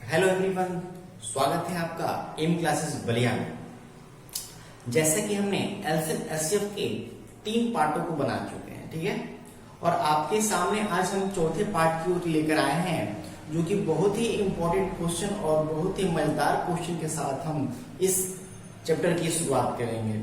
Hello everyone, स्वागत है आपका एम क्लासेस बलिया में। जैसे कि हमने एलसीएम एचसीएफ के 3 पार्टों को बना चुके हैं, ठीक है। और आपके सामने आज हम चौथे पार्ट की ओर लेकर आए हैं, जो कि बहुत ही इंपॉर्टेंट क्वेश्चन और बहुत ही मजेदार क्वेश्चन के साथ हम इस चैप्टर की शुरुआत करेंगे।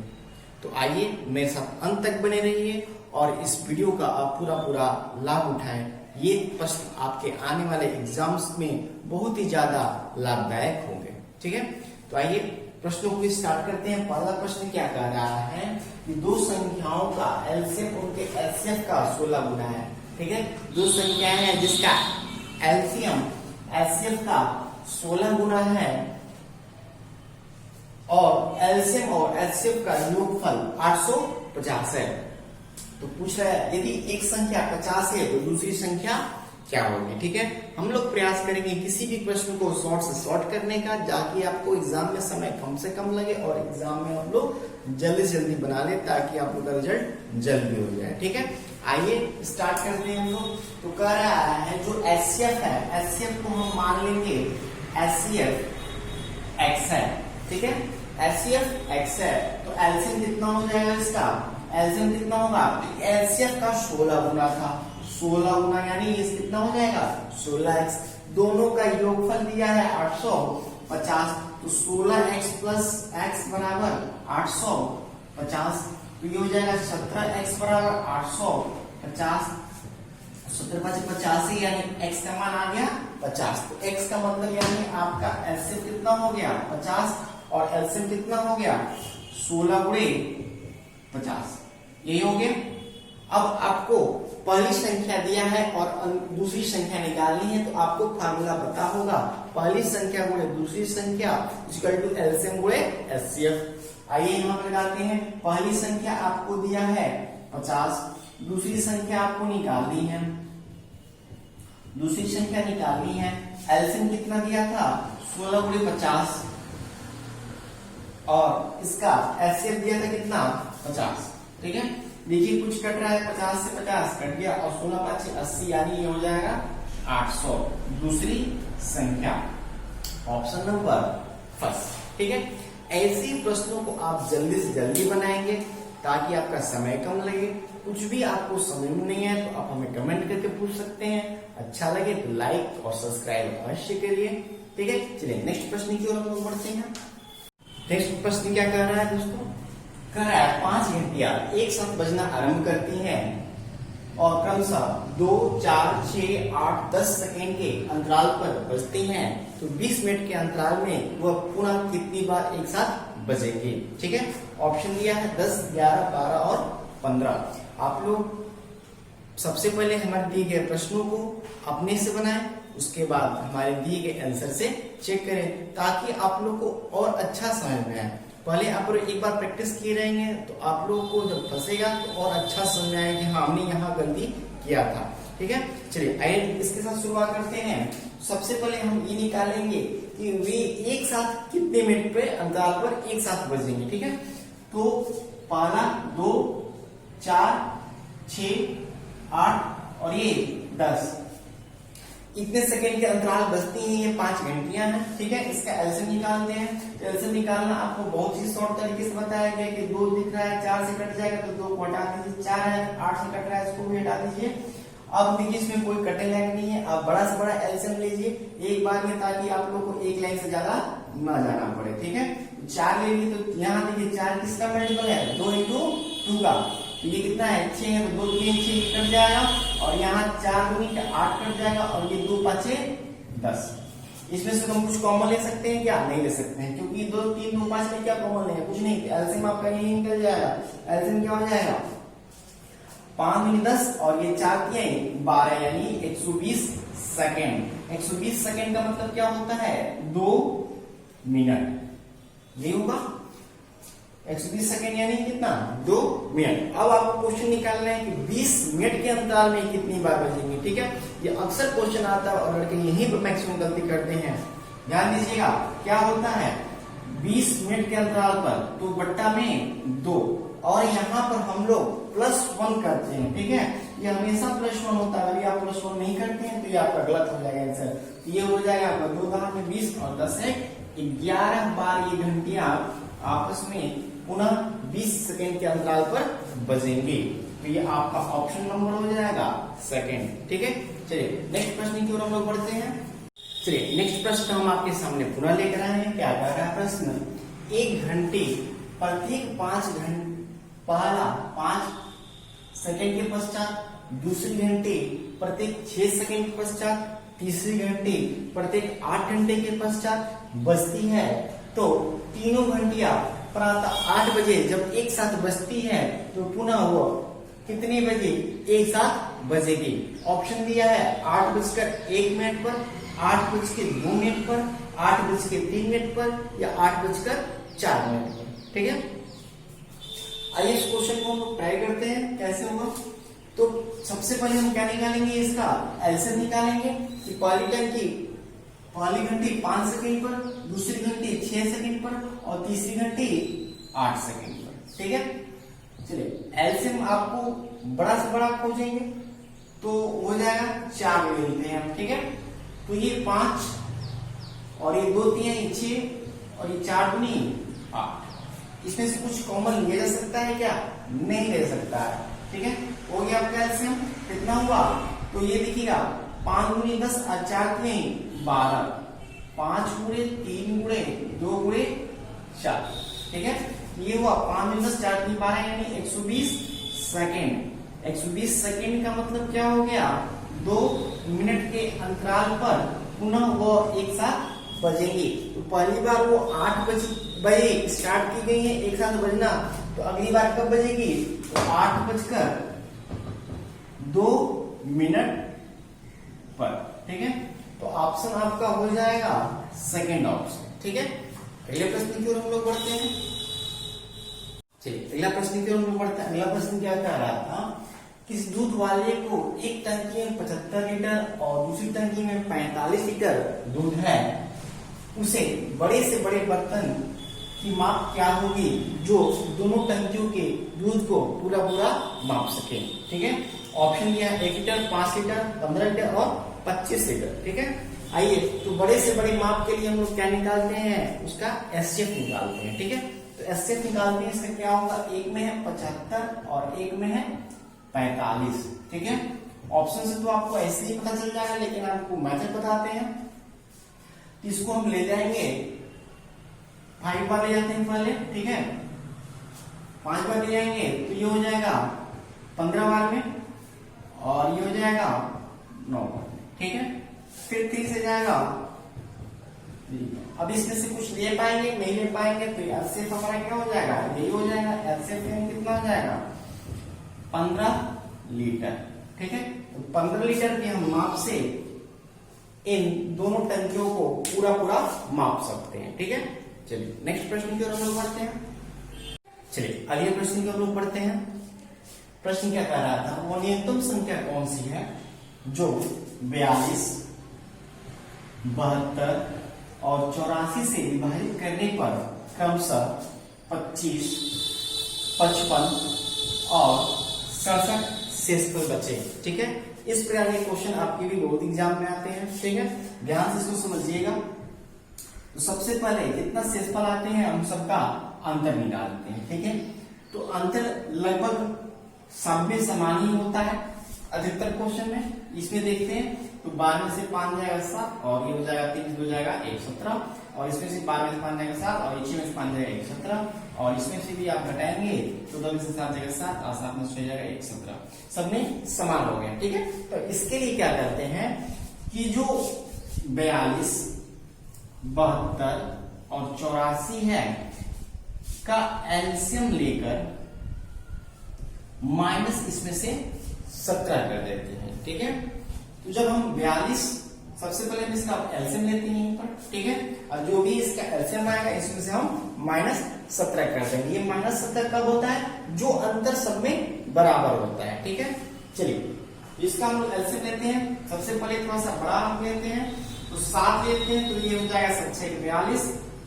तो आइए मेरे साथ अंत तक बने रहिए और इस वीडियो का आप पूरा लाभ उठाएं। ये प्रश्न आपके आने वाले एग्जाम्स में बहुत ही ज्यादा लाभदायक होंगे, ठीक है। तो आइए प्रश्नों को स्टार्ट करते हैं। पहला प्रश्न क्या कह रहा है कि दो संख्याओं का एलसीएम उनके एचसीएफ का 16 गुना है, ठीक है। दो संख्याएं हैं जिसका एलसीएम एचसीएफ का 16 गुना है और एलसीएम और एचसीएफ का योगफल 850 है। तो पूछ रहा है यदि एक संख्या 50 है तो दूसरी संख्या क्या होगी, ठीक है। हम लोग प्रयास करेंगे किसी भी प्रश्न को शॉर्ट से शॉर्ट करने का, ताकि आपको एग्जाम में समय कम से कम लगे और एग्जाम में हम लोग जल्दी से जल्दी बना ले, ताकि आप लोग का रिजल्ट जल्दी हो जाए, ठीक है। आइए स्टार्ट करते हैं हम लोग। तो कह रहा है जो एचसीएफ है, एचसीएफ को हम मान लेंगे एचसीएफ एक्स है, ठीक है। एचसीएफ एक्स है तो एलसीएम कितना हो जाएगा इसका, एलसीएम कितना होगा, एचसीएफ का 16 गुना था, 16 गुना यानी ये कितना हो जाएगा 16x। दोनों का योगफल दिया है 850, तो 16x प्लस x बराबर 850, तो ये हो जाएगा 17x बराबर 850। 17×5 = 85 यानी x का मान आ गया 50। तो x का मतलब यानी आपका एलसीएम कितना हो गया 50 और एलसीएम कितना हो गया 16 × 50, यही हो गया। अब आपको पहली संख्या दिया है और दूसरी संख्या निकालनी है, तो आपको फार्मूला पता होगा, पहली संख्या गुणे दूसरी संख्या इक्वल टू एलसीएम गुणे एचसीएफ। आइए यहाँ पे लगाते हैं। पहली संख्या आपको दिया है 50, दूसरी संख्या आपको निकालनी है, दूसरी संख्या निकालनी है। एलसीएम कितना दिया था 16 × 50 और इसका एचसीएफ दिया था कितना 50, ठीक है। देखिए कुछ कट रहा है, 50 से 50 कट गया और 16×5 = 80 यानी ये हो जाएगा 800, दूसरी संख्या, ऑप्शन नंबर फर्स्ट, ठीक है। ऐसे प्रश्नों को आप जल्दी से जल्दी बनाएंगे ताकि आपका समय कम लगे। कुछ भी आपको समझ में नहीं है तो आप हमें कमेंट करके पूछ सकते हैं। अच्छा लगे तो लाइक और सब्सक्राइब अवश्य करिए, ठीक है। चलिए नेक्स्ट प्रश्न की ओर हम लोग बढ़ते हैं। नेक्स्ट प्रश्न क्या कह रहा है दोस्तों, कह रहा है 5 घंटियां एक साथ बजना आरंभ करती हैं और क्रमशः 2, 4, 6, 8, 10 सेकेंड के अंतराल पर बजती हैं, तो 20 मिनट के अंतराल में वह पुनः कितनी बार एक साथ बजेगी, ठीक है। ऑप्शन दिया है 10, 11, 12 और 15। आप लोग सबसे पहले हमारे दिए गए प्रश्नों को अपने से बनाएं, उसके बाद हमारे दिए गए आंसर से चेक करें, ताकि आप लोग को और अच्छा समझ में आए। पहले आप लोग एक बार प्रैक्टिस किए रहेंगे तो आप लोगों को जब फंसेगा तो और अच्छा समझ में आएगा कि हाँ हमने यहाँ गलती किया था, ठीक है। चलिए आइए इसके साथ शुरुआत करते हैं। सबसे पहले हम ये निकालेंगे कि वे एक साथ कितने मिनट पे अंतराल पर एक साथ बजेंगे, ठीक है। तो पहला 2, 4, 6, 8 और ये 10, इतने सेकेंड के अंतराल बजती हैं, ये 5 घंटियां हैं, ठीक है। इसका एलसीएम निकालते हैं। तो एलसीएम निकालना आपको बहुत ही शॉर्ट तरीके से बताया गया कि 2 दिख रहा है, 4 से कट जाएगा तो 2 को हटा दीजिए, 4 है 8 से कट रहा है इसको भी हटा दीजिए। अब देखिए इसमें कोई कटे लायक नहीं है, आप बड़ा से बड़ा एलसीएम लीजिए एक बार में, ताकि आप लोग को एक लाइन से ज्यादा न जाना पड़े, ठीक है। 4 ले लीजिए तो यहाँ देखिए 4 किसका मल्टीपल है 2 × 2 का, तो ये कितना है 6 है, तो 2, 3, 6 कट जाएगा और यहाँ 4 दूनी 8 कट जाएगा और ये 2, 5, 10। इसमें से हम कुछ कॉमन ले सकते हैं क्या, नहीं ले सकते हैं, क्योंकि 2, 3, 2, 5 में क्या कॉमन है, कुछ नहीं। एलसीएम आपका यही निकल जाएगा। एलसीएम क्या हो जाएगा 5 × 10 और ये 4 किया 12 यानी 120 सेकेंड। 120 सेकेंड का मतलब क्या होता है 2 मिनट, ये होगा 120 सेकेंड यानी कितना 2 मिनट। अब आपको क्वेश्चन निकालना है कि 20 मिनट के अंतराल में कितनी बार बजेंगे, ठीक है। ये अक्सर क्वेश्चन आता है और लड़के यहीं पर मैक्सिमम गलती करते हैं। ध्यान दीजिएगा क्या होता है 20 मिनट के अंतराल पर 2 बट्टा में 2 और यहाँ पर हम लोग +1 करते हैं, ठीक है। ये हमेशा +1 होता है, अगर आप +1 नहीं करते हैं तो ये आपका गलत हो जाएगा आंसर। ये हो जाएगा आपका 2 दहाई 20 और 10 एक 11 बार ये घंटियां आपस में पुनः 20 सेकेंड के अंतराल पर बजेंगे। तो ये आपका ऑप्शन नंबर हो जाएगा सेकंड, ठीक है। चलिए नेक्स्ट प्रश्न की ओर हम लोग बढ़ते हैं। चलिए नेक्स्ट प्रश्न हम आपके सामने पुनः लेकर आए हैं। क्या कह रहा है प्रश्न, 1 घंटे प्रत्येक 5 सेकंड के पश्चात, दूसरी घंटे प्रत्येक 6 सेकंड के पश्चात, तीसरी घंटे प्रत्येक 8 घंटे के पश्चात बजती है। तो तीनों घंटियां प्रातः 8 बजे जब एक साथ बजती है तो पुनः वो कितने बजे एक साथ बजेगी। ऑप्शन दिया है 8:01 पर, 8:02 पर, 8:03 पर या 8:04 पर, ठीक है। आइए इस क्वेश्चन को हम लोग ट्राई करते हैं कैसे होगा। तो सबसे पहले हम क्या निकालेंगे, इसका एलसीएम निकालेंगे कि पहली घंटी 5 सेकंड पर, दूसरी घंटी 6 सेकंड पर और तीसरी घंटी 8 सेकंड पर, ठीक है। चलिए एलसीएम आपको बड़ा से बड़ा खोजेंगे तो हो जाएगा 4 ले लेते हैं हम, ठीक है। तो ये 5 और ये 2 3 6 और ये 4 दूनी 8। इसमें से कुछ कॉमन लिया जा सकता है क्या? नहीं ले सकता है, ठीक है। हो गया आपका एलसीएम कितना हुआ, तो ये देखिएगा 5 × 10 और 4 × 12, 5 × 3 × 2 × 4, ठीक है। ये हुआ 5 × 10 4 × 12 यानी 120 सेकेंड। 120 सेकेंड का मतलब क्या हो गया, 2 मिनट के अंतराल पर पुनः वो एक साथ बजेंगे। तो पहली बार वो 8 बजे स्टार्ट की गई है एक साथ बजना, तो अगली बार कब बजेगी, तो 8:02 पर, ठीक है। तो ऑप्शन आपका हो जाएगा सेकंड ऑप्शन, ठीक है। अगले प्रश्न की ओर हम लोग बढ़ते हैं। चलिए अगला प्रश्न की ओर हम लोग बढ़ते हैं। अगला प्रश्न क्या कह रहा था, किस दूध वाले को एक टंकी में 75 लीटर और दूसरी टंकी में 45 लीटर दूध है, उसे बड़े से बड़े बर्तन की माप क्या होगी जो दोनों टंकियों के दूध को पूरा माप सके, ठीक है। ऑप्शन दिया है 1 लीटर, 5 लीटर, 15 लीटर और 25 लीटर, ठीक है। आइए तो बड़े से बड़े माप के लिए हम लोग क्या निकालते हैं, उसका एचसीएफ निकालते हैं, ठीक है। तो एचसीएफ निकालते हैं, इसका क्या होगा, एक में है 75 और एक में है 45, ठीक है। ऑप्शन से तो आपको ऐसे ही पता चल जाएगा, लेकिन आपको मैथड बताते हैं। इसको हम ले जाएंगे 5 बार ले जाते हैं पहले, ठीक है। 5 बार ले जाएंगे तो ये हो जाएगा 15 बार में और ये हो जाएगा 9 बार में, ठीक है। फिर 3 से जाएगा, अब इसमें से कुछ ले पाएंगे नहीं ले पाएंगे, तो एलसीएफ हमारा क्या हो जाएगा, यही हो जाएगा। एलसीएफ कितना हो जाएगा, 15 लीटर, ठीक है। तो 15 लीटर के हम माप से इन दोनों टंकियों को पूरा माप सकते हैं, ठीक है। चलिए नेक्स्ट प्रश्न की ओर हम लोग बढ़ते हैं। चलिए अगले प्रश्न की ओर हम लोग बढ़ते हैं। प्रश्न क्या कह रहा था, वो न्यूनतम संख्या कौन सी है जो 42, 72 और 84 से विभाजित करने पर क्रमशः 25, 55 और 67 शेषफल बचे, ठीक है। इस प्रकार के क्वेश्चन आपके भी बहुत एग्जाम में आते हैं, ठीक है। ध्यान से इसको समझिएगा। तो सबसे पहले जितना शेषफल आते हैं हम सबका अंतर निकालते हैं, ठीक है। तो अंतर लगभग सब में समान ही होता है अधिकतर क्वेश्चन में। इसमें देखते हैं तो 12 में से 5 जाएगा 7 और ये हो जाएगा 3 से 2 जाएगा 1 17 और इसमें से 12 में से 5 जाएगा 7 और 6 में से 5 जाएगा 1 17 और इसमें से भी आप घटाएंगे तो 2 में से 7 जाएगा 7 और 7 में से 6 जाएगा 1 17, सब में समान हो गया, ठीक है। तो इसके लिए क्या करते हैं कि जो 42, 72 और 84 है का एलसीएम लेकर माइनस इसमें से 17 कर देते हैं, ठीक है। तो जब हम 42 सबसे पहले इसका एलसीएम लेते हैं यहीं पर, ठीक है। और जो भी इसका एलसीएम आएगा इसमें से हम -17 कर देंगे। ये -17 कब होता है, जो अंतर सब में बराबर होता है, ठीक है। चलिए इसका हम एलसीएम लेते हैं। सबसे पहले थोड़ा सा बड़ा अंक लेते हैं, तो 7 लेते हैं, तो ये हो जाएगा 7 6 42।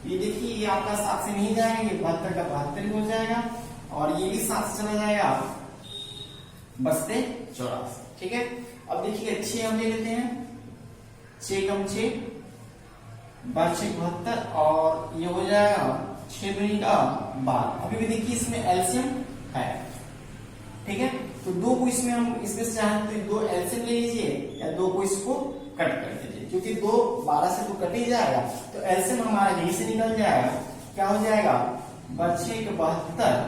ये देखिए ये आपका 7 से नहीं जाएगा, ये 72 का 72 हो जाएगा और ये भी 7 से चला जाएगा, बचते 84। ठीक है, अब देखिए 6 हम ले लेते हैं, 6 कम 6 12 72 और ये हो जाएगा 6 दूनी का 12। अभी भी देखिए इसमें एलसीएम है। ठीक है, तो 2 को इसमें हम इसमें से चाहें तो 2 एलसीएम ले लीजिए या 2 को इसको कट कर दीजिए, क्योंकि 2 12 से तो कट ही जाएगा, तो एलसीएम हमारा यहीं से निकल जाएगा। क्या हो जाएगा 12 के 72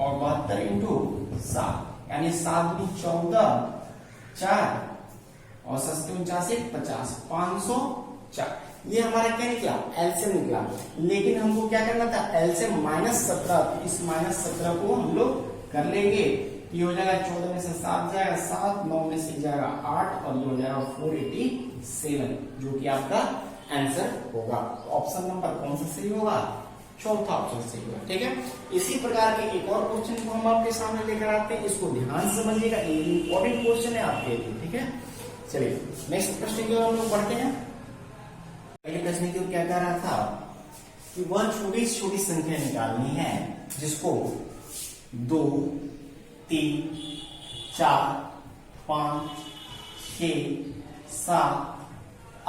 और 72 इंटू 7 यानी 7 दूनी 14 4 और सस्ते 49 50 504। ये हमारा क्या निकला एलसीएम निकला। लेकिन हमको क्या करना था एलसीएम -17, इस -17 को हम लोग कर लेंगे। ये हो जाएगा 14 में से 7 जाएगा 7, 9 में से जाएगा 8 और ये हो जाएगा 487, जो कि आपका आंसर होगा। ऑप्शन नंबर कौन सा सही होगा, चौथा ऑप्शन सही होगा। ठीक है, इसी प्रकार के एक और क्वेश्चन को हम आपके सामने लेकर आते हैं, इसको ध्यान से समझिएगा, ये इंपॉर्टेंट क्वेश्चन है आपके लिए। ठीक है, चलिए नेक्स्ट प्रश्न की ओर हम लोग बढ़ते हैं। पहले प्रश्न की ओर क्या कह रहा था कि वह छोटी से छोटी संख्या निकालनी है जिसको 2 3 4 5 6 7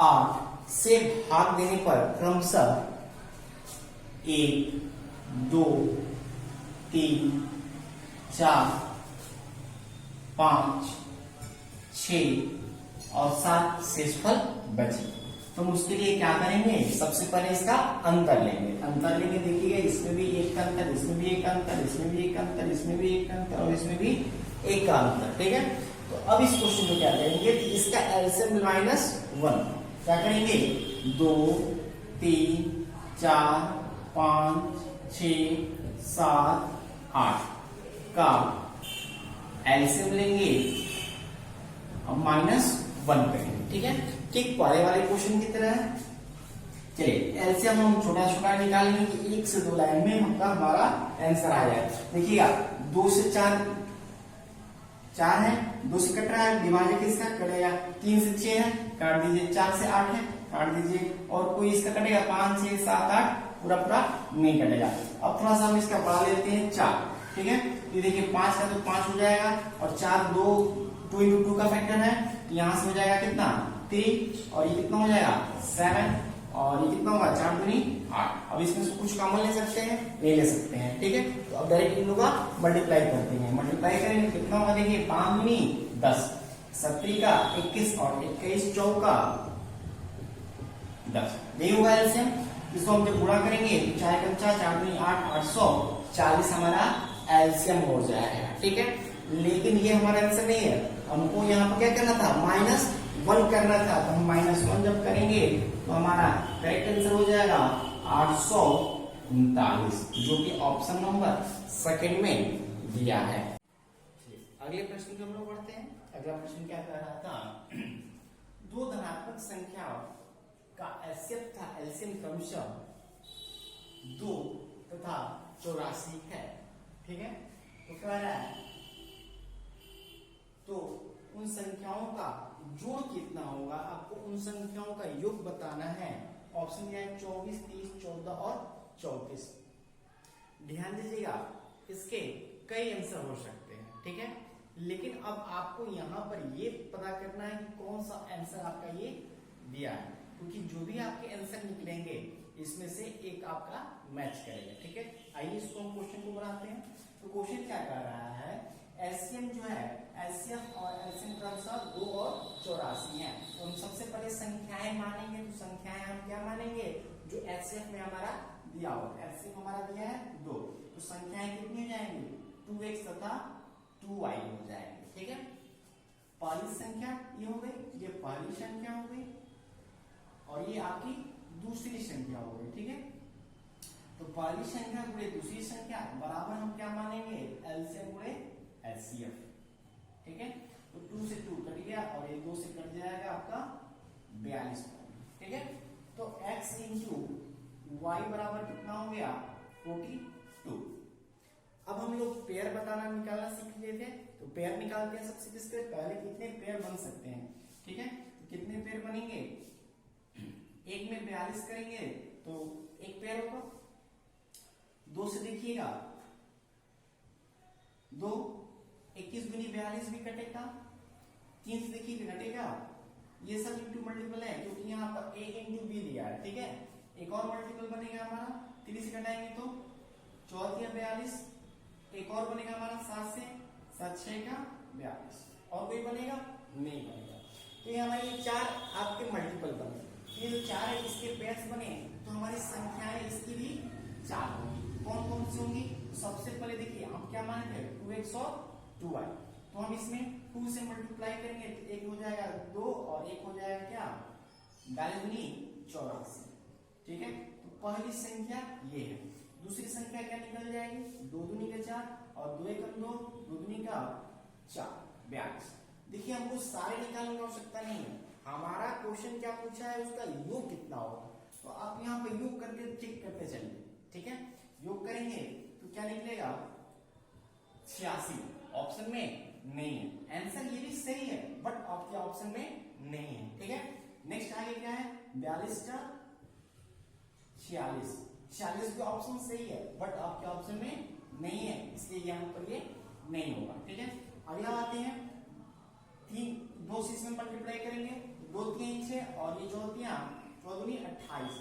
8 से भाग देने पर क्रमशः 1 2 3 4 5 6 और 7 शेषफल बचे। तो हम उसके लिए क्या करेंगे, सबसे पहले इसका अंतर लेंगे। अंतर लेंगे, देखिएगा इसमें भी एक का अंतर, इसमें भी एक का अंतर, इसमें भी एक का अंतर, इसमें भी एक का अंतर और इसमें भी एक का अंतर। ठीक है, तो अब इस क्वेश्चन को क्या करेंगे कि इसका एलसीएम -1 क्या करेंगे 2 3 4 5 6 7 8 का एलसीएम लेंगे, अब -1 करेंगे। ठीक है, ठीक पहले वाले क्वेश्चन की तरह है। चलिए एलसीएम हम छोटा छोटा निकालेंगे कि 1 से 2 लाइन में हमारा आंसर आ जाए। देखिएगा 2 से 4 है, 2 से कट रहा है, विभाजक इसका कटेगा। 3 से 6 है, काट दीजिए। 4 से 8 है, काट दीजिए। और कोई इसका कटेगा 5 6 7 8 पूरा नहीं कटेगा। अब थोड़ा सा हम इसका बढ़ा लेते हैं 4। ठीक है, ये देखिए 5 का तो 5 हो जाएगा और 4 2 into 2 का फैक्टर है, यहां से हो जाएगा कितना 3 और ये कितना हो जाएगा 7 और ये कितना होगा 4 दूनी 8। अब इसमें से कुछ कॉमन ले सकते हैं, नहीं ले सकते हैं। ठीक है, तो अब डायरेक्ट इन लोगों का मल्टीप्लाई करते हैं। मल्टीप्लाई करेंगे कितना होगा, देखिए 5 दूनी 10, 7 का 21 और 21 चौका 10, यही होगा एलसीएम। इसको हम जब गुणा करेंगे 4 कम 4 4 दूनी 8 840 हमारा एलसीएम हो जाएगा। ठीक है, लेकिन ये हमारा आंसर नहीं है, हमको यहाँ पर क्या करना था -1 करना था। तो हम -1 जब करेंगे तो हमारा करेक्ट आंसर हो जाएगा 839, जो कि ऑप्शन नंबर सेकंड में दिया है। अगले प्रश्न की हम लोग पढ़ते हैं। अगला प्रश्न क्या कह रहा था, 2 धनात्मक संख्या का एलसीएम क्रमशः 2 तथा 84 है। ठीक है, तो कह रहा है तो उन संख्याओं का जोड़ कितना होगा, आपको उन संख्याओं का योग बताना है। ऑप्शन दिया है 24 30 14 और 34। ध्यान दीजिएगा, इसके कई आंसर हो सकते हैं। ठीक है, लेकिन अब आपको यहाँ पर ये पता करना है कि कौन सा आंसर आपका ये दिया है, क्योंकि जो भी आपके आंसर निकलेंगे इसमें से एक आपका मैच करेगा। ठीक है, आइए इसको हम क्वेश्चन को बनाते हैं। तो क्वेश्चन क्या कर रहा है, एलसीएम जो है एलसीएम और एलसीएम क्रमशः 2 और 84 है। तो हम सबसे पहले संख्याएं मानेंगे। तो संख्याएं हम क्या मानेंगे, जो एचसीएफ में हमारा दिया हो। एलसीएम हमारा दिया है 2, तो संख्याएं कितनी हो जाएंगी 2x तथा 2y हो जाएंगे। ठीक है, पहली संख्या ये हो गई, ये पहली संख्या हो गई और ये आपकी दूसरी संख्या हो गई। ठीक है, तो पहली संख्या गुणे दूसरी संख्या बराबर हम क्या मानेंगे एलसीएम गुणे एचसीएफ। ठीक है, तो 2 से 2 कट गया और ये 2 से कट जाएगा आपका 42। ठीक है, तो x इंटू y बराबर कितना हो गया 42। अब हम लोग पेयर बताना निकालना सीख लेते हैं। तो पेयर निकालते हैं सबसे पहले कितने पेयर बन सकते हैं। ठीक है, तो कितने पेयर बनेंगे, एक में 42 करेंगे तो एक पेयर होगा। 2 से देखिएगा 2, 21 दूनी 42 भी कटेगा, 3 से देखिए घटेगा, ये सब इंटू मल्टीपल है क्योंकि यहाँ पर a इंटू बी दिया है, ठीक है। एक और मल्टीपल बनेगा हमारा 3 से घटाएंगे तो 4 या 42, एक और बनेगा हमारा 7 से, 7 6 का 42, और कोई बनेगा नहीं बनेगा। तो ये हमारे ये 4 आपके मल्टीपल बने, ये जो 4 है इसके पेयर्स बने तो हमारी संख्याएं इसकी भी 4 होंगी। कौन कौन सी होंगी? सबसे पहले देखिए हम क्या माने थे 2x और 2y, तो हम इसमें 2 से मल्टीप्लाई करेंगे तो एक हो जाएगा 2 और एक हो जाएगा क्या 42 दूनी 84, ठीक है। तो पहली संख्या ये है। दूसरी संख्या क्या निकल जाएगी 2 दूनी का 4 और 2 एकम 2, 2 दूनी का 4 42। देखिए हमको सारे निकालने की आवश्यकता नहीं है, हमारा क्वेश्चन क्या पूछा है उसका योग कितना होगा, तो आप यहाँ पे योग करके चेक करते चलिए, ठीक है। योग करेंगे तो क्या निकलेगा 86, ऑप्शन में नहीं है। आंसर ये भी सही है बट आपके ऑप्शन में नहीं है, ठीक है। नेक्स्ट आगे क्या है 42 का 46, 46 भी ऑप्शन सही है बट आपके ऑप्शन में नहीं है, इसलिए यहाँ पर ये नहीं होगा, ठीक है। अगला आते हैं 2 से इसमें मल्टीप्लाई करेंगे 2 3 6 और ये जो होती है 4 दूनी 28,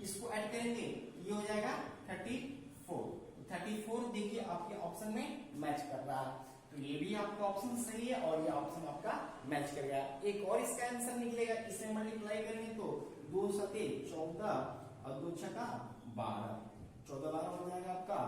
इसको ऐड करेंगे ये हो जाएगा 34 देखिए आपके ऑप्शन में मैच कर रहा है, तो ये भी आपका ऑप्शन सही है और ये ऑप्शन आपका मैच कर गया। एक और इसका आंसर निकलेगा, इसमें मल्टीप्लाई करेंगे तो 2 7 14 और 2 6 12, 14 12 हो जाएगा आपका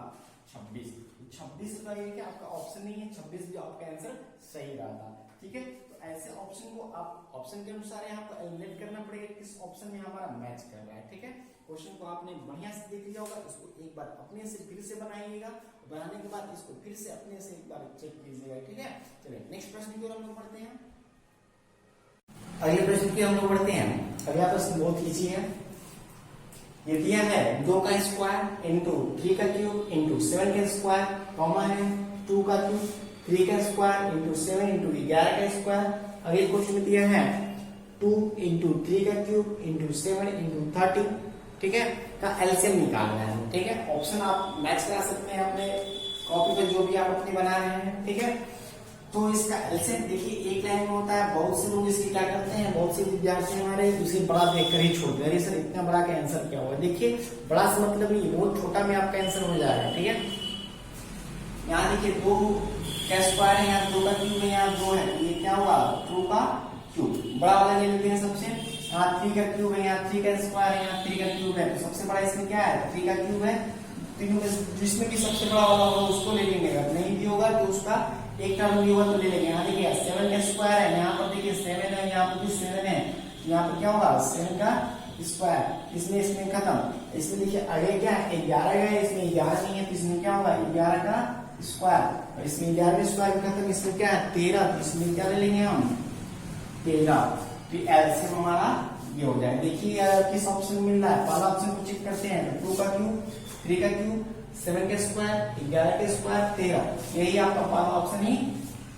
26, 26 का ये क्या आपका ऑप्शन नहीं है, 26 भी आपका आंसर सही रहा था, ठीक है। तो ऐसे ऑप्शन को आप ऑप्शन के अनुसार यहाँ पर एलिमिनेट करना पड़ेगा किस ऑप्शन में हमारा मैच कर रहा है, ठीक है। क्वेश्चन को आपने बढ़िया से देख लिया होगा, इसको एक बार अपने से फिर से बनाइएगा, बनाने के बाद इसको फिर से अपने से एक बार चेक कीजिएगा, ठीक है। चलिए नेक्स्ट प्रश्न की ओर हम लोग पढ़ते हैं। अगले प्रश्न की हम लोग पढ़ते हैं। अगला प्रश्न बहुत इजी है, ये दिया है 2 का स्क्वायर इंटू 3 का क्यूब इंटू 7 का स्क्वायर, कॉमा है 2 का क्यूब 3 का स्क्वायर इंटू 7 इंटू 11 का स्क्वायर। अगले क्वेश्चन में दिया है 2 इंटू 3 का क्यूब इंटू 7 इंटू 30, ठीक है, का एलसीएम निकालना है, ठीक है। ऑप्शन आप मैच करा सकते हैं अपने कॉपी पे जो भी आप अपनी बना रहे हैं, ठीक है। तो इसका एलसीएम देखिए एक लाइन में होता है, बहुत से लोग इसकी क्या करते हैं, बहुत से विद्यार्थी हमारे इसे बड़ा देखकर ही छोड़ दे, सर इतना बड़ा का आंसर क्या होगा। देखिए बड़ा से मतलब नहीं, बहुत छोटा में आपका आंसर हो जाएगा, ठीक है। यहाँ देखिए 2 का स्क्वायर है, यहाँ 2 का क्यूब है, यहाँ 2 है, ये क्या होगा 2 का क्यूब, बड़ा वाला ले लेते हैं सबसे। यहाँ 3 का क्यूब है, यहाँ 3 का स्क्वायर है, यहाँ 3 का क्यूब है, तो सबसे बड़ा इसमें क्या है 3 का क्यूब है, तीनों में जिसमें भी सबसे बड़ा वाला होगा उसको ले लेंगे, अगर नहीं भी होगा तो उसका एक टर्म भी होगा तो ले लेंगे। यहाँ देखिए 7 का स्क्वायर है, यहाँ पर देखिए 7 है, यहाँ पर भी 7 है, यहाँ पर क्या होगा 7 का स्क्वायर, इसमें खत्म। इसमें देखिए आगे क्या है 11 का है, इसमें 11 नहीं है तो इसमें क्या होगा 11 का स्क्वायर, और इसमें 11 का स्क्वायर खत्म, इसमें क्या है 13, तो इसमें क्या ले लेंगे हम 13, तो एलसीएम हमारा ये हो जाएगा। देखिए किस ऑप्शन मिल रहा है, पहला ऑप्शन को चेक करते हैं, 2 का क्यूब 3 का क्यूब 7 का स्क्वायर 11 का स्क्वायर 13, यही आपका पहला ऑप्शन ही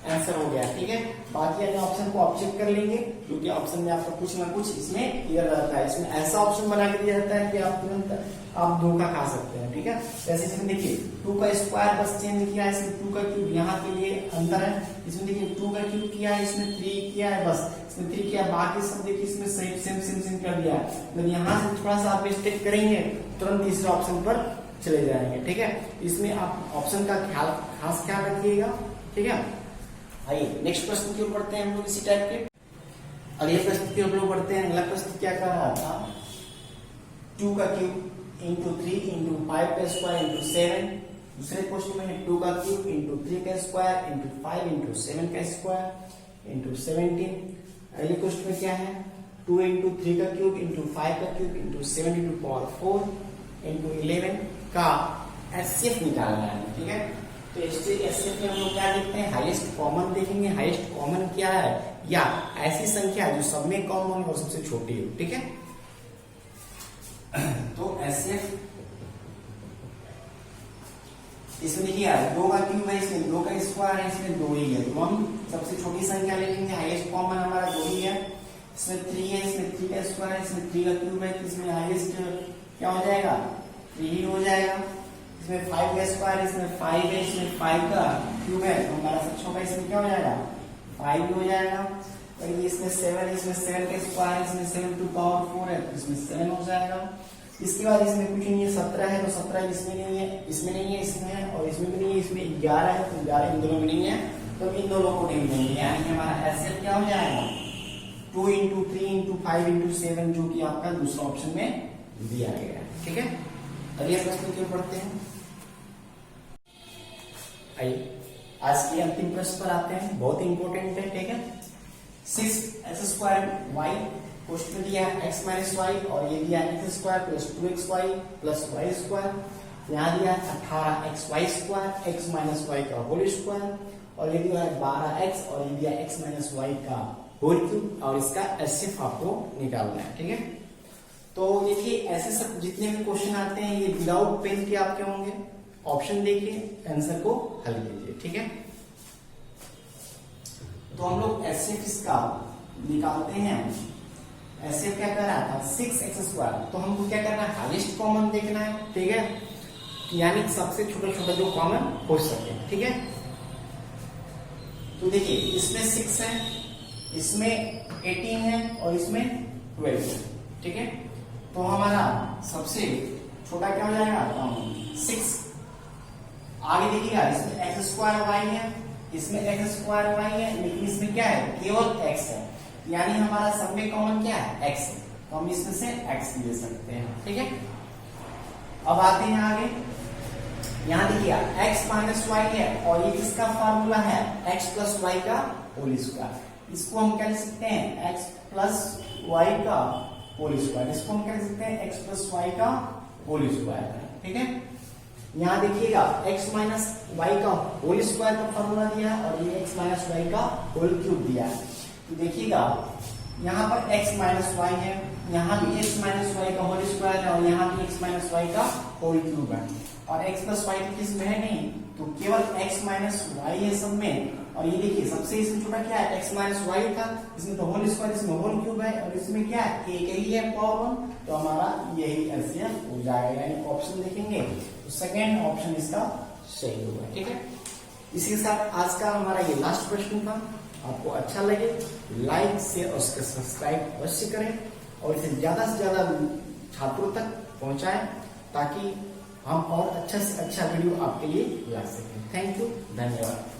आंसर हो गया, ठीक है। बाकी अन्य ऑप्शन को आप चेक कर लेंगे क्योंकि ऑप्शन में आपका कुछ ना कुछ इसमें क्लियर रहता है, इसमें ऐसा ऑप्शन बना के दिया जाता है कि आप तुरंत आप धोखा खा सकते हैं, ठीक है। जैसे इसमें देखिए 2 का स्क्वायर बस चेंज किया है, इसमें 2 का क्यूब यहाँ के लिए अंतर है, इसमें देखिए 2 का क्यूब किया है, इसमें 3 किया है, बस इसमें 3 किया, बाकी सब देखिए इसमें सेम कर दिया है। मतलब यहाँ से थोड़ा सा आप मिस्टेक करेंगे तुरंत तीसरे ऑप्शन पर चले जाएंगे, ठीक है। इसमें आप ऑप्शन का खास ख्याल रखिएगा, ठीक है। आइए नेक्स्ट प्रश्न की ओर बढ़ते हैं हम लोग इसी टाइप के। अगले प्रश्न की ओर लोग बढ़ते हैं। अगला प्रश्न क्या कर रहा था 2 का क्यूब इंटू 3 इंटू 5 का स्क्वायर इंटू 7। दूसरे क्वेश्चन में है 2 का क्यूब इंटू 3 का स्क्वायर इंटू 5 इंटू 7 का स्क्वायर इंटू 17। अगले क्वेश्चन में क्या है 2 इंटू 3 का क्यूब इंटू 5 का cube into 7 into power 4 into 11 का एचसीएफ निकालना है, ठीक है। तो एचसीएफ में हम लोग क्या देखते हैं हाईएस्ट कॉमन देखेंगे, हाईएस्ट कॉमन क्या है या ऐसी संख्या जो सब में कॉमन हो सबसे छोटी हो, ठीक है। तो एचसीएफ इसमें देखिए 2 का क्यूब है, इसमें 2 का स्क्वायर है, इसमें 2 ही है, तो हम सबसे छोटी संख्या ले लेंगे, हाईएस्ट कॉमन हमारा 2 ही है। इसमें 3 है, इसमें 3 का स्क्वायर है, इसमें 3 का क्यूब है, तो इसमें हाईएस्ट क्या हो जाएगा 3 ही हो जाएगा। इसमें 5 का स्क्वायर, इसमें 5 है, इसमें 5 का क्यूब है, तो हमारा सबसे छोटा इसमें क्या हो जाएगा 5 हो जाएगा। और ये इसमें 7 है, इसमें 7 का स्क्वायर, इसमें 7 टू पावर 4 है, तो इसमें 7 हो जाएगा। इसके बाद इसमें कुछ नहीं है, 17 है, तो 17 इसमें नहीं है, इसमें नहीं है, इसमें है, और इसमें भी नहीं है, इसमें 11 है, तो 11 इन दोनों में नहीं है, तो इन दोनों को नहीं देंगे, यानी हमारा एचसीएफ क्या हो जाएगा 2 into 3 into 5 into 7, जो कि आपका दूसरा ऑप्शन में दिया गया है। ठीक है, अगले प्रश्न की ओर बढ़ते हैं। आइए आज के अंतिम प्रश्न पर आते हैं, बहुत इंपॉर्टेंट है। ठीक है, 6x² y क्वेश्चन में दिया है x माइनस वाई, और ये दिया है x² plus 2xy plus y²। यहाँ दिया है 18xy² x माइनस वाई का होल स्क्वायर, और ये दिया है 12x, और ये दिया है x माइनस वाई का होल क्यूब, और इसका एचसीएफ आपको निकालना है। ठीक है, तो देखिए ऐसे सब जितने भी क्वेश्चन आते हैं ये विदाउट पेन के आपके होंगे। ऑप्शन देखिए, आंसर को हल कीजिए। ठीक है, तो हम लोग एचसीएफ इसका निकालते हैं। एचसीएफ क्या कर रहा था 6x², तो हमको क्या करना है हाईएस्ट कॉमन देखना है। ठीक है, यानी सबसे छोटा छोटा जो कॉमन हो सके। ठीक है, तो देखिए इसमें 6 है, इसमें 18 है, और इसमें 12 है। ठीक है, तो हमारा सबसे छोटा क्या हो जाएगा 6। आगे देखिएगा इसमें x² y है, इसमें x² y है, लेकिन इसमें क्या है केवल x है, यानी हमारा सब में कॉमन क्या है x है, तो हम इसमें से x ले सकते हैं। ठीक है, अब आते हैं आगे। यहाँ देखिए x माइनस वाई है, और ये किसका फार्मूला है x प्लस वाई का होल स्क्वायर। इसको हम क्या लिख सकते हैं x प्लस वाई का होल स्क्वायर, इसको हम क्या लिख सकते हैं x प्लस वाई का होल स्क्वायर। ठीक है, यहाँ देखिएगा x माइनस वाई का होल स्क्वायर का फॉर्मूला दिया है, और ये x माइनस वाई का होल क्यूब दिया है। तो देखिएगा यहाँ पर x माइनस वाई है, यहाँ भी x माइनस वाई का होल स्क्वायर है, और यहाँ भी x माइनस वाई का होल क्यूब है, और x प्लस वाई तो किस में है नहीं, तो केवल x माइनस वाई है सब में। और ये देखिए सबसे इसमें छोटा क्या है x माइनस वाई था, इसमें तो होल स्क्वायर, इसमें होल क्यूब है, और इसमें क्या है एक ही है पावर 1, तो हमारा यही एचसीएफ हो जाएगा। यानी ऑप्शन देखेंगे तो सेकेंड ऑप्शन इसका सही होगा। ठीक है, इसी के साथ आज का हमारा ये लास्ट प्रश्न था। आपको अच्छा लगे लाइक शेयर और सब्सक्राइब अवश्य करें, और इसे ज्यादा से ज्यादा छात्रों तक पहुंचाएं, ताकि हम और अच्छा से अच्छा वीडियो आपके लिए ला सकें। थैंक यू, धन्यवाद।